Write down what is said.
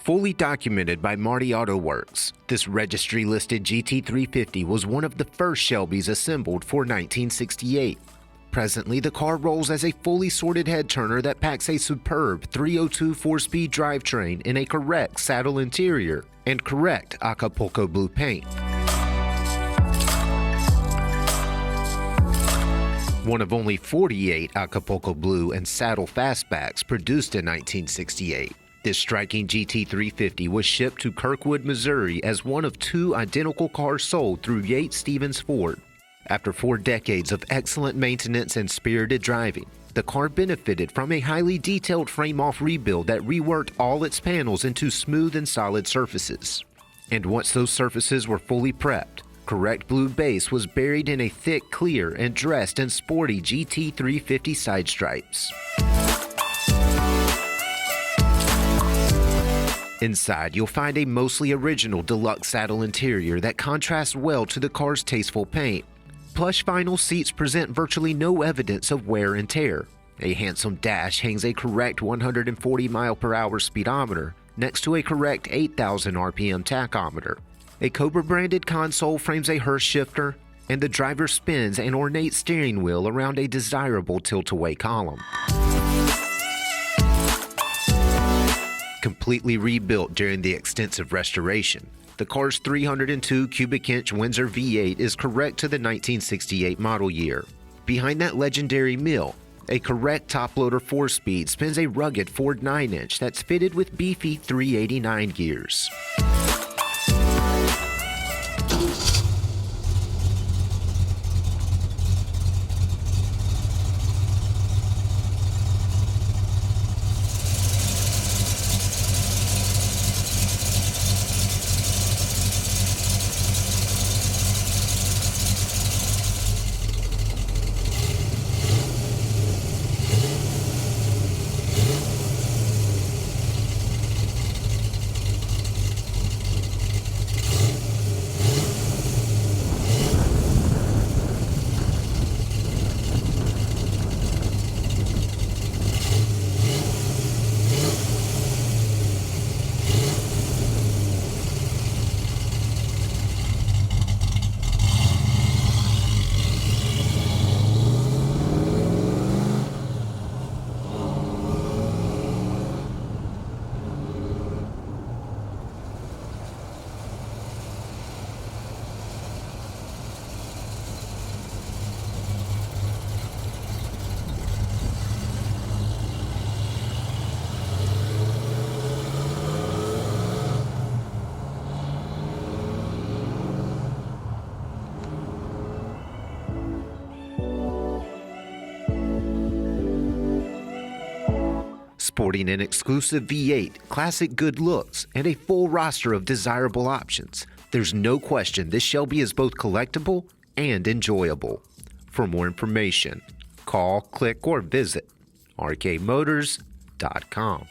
Fully documented by Marty Auto Works, this registry-listed GT350 was one of the first Shelbys assembled for 1968. Presently, the car rolls as a fully sorted head-turner that packs a superb 302 4-speed drivetrain in a correct saddle interior and correct Acapulco blue paint. One of only 48 Acapulco blue and saddle fastbacks produced in 1968. This striking GT350 was shipped to Kirkwood, Missouri as one of 2 identical cars sold through Yates Stevens Ford. After 4 decades of excellent maintenance and spirited driving, the car benefited from a highly detailed frame-off rebuild that reworked all its panels into smooth and solid surfaces. And once those surfaces were fully prepped, correct blue base was buried in a thick, clear, and dressed in sporty GT350 side stripes. Inside, you'll find a mostly original deluxe saddle interior that contrasts well to the car's tasteful paint. Plush vinyl seats present virtually no evidence of wear and tear. A handsome dash hangs a correct 140 mph speedometer next to a correct 8,000 RPM tachometer. A Cobra-branded console frames a Hurst shifter, and the driver spins an ornate steering wheel around a desirable tilt-away column. Completely rebuilt during the extensive restoration, the car's 302 cubic inch Windsor V8 is correct to the 1968 model year. Behind that legendary mill, a correct top-loader 4-speed spins a rugged Ford 9-inch that's fitted with beefy 389 gears. Sporting an exclusive V8, classic good looks, and a full roster of desirable options, there's no question this Shelby is both collectible and enjoyable. For more information, call, click, or visit rkmotors.com.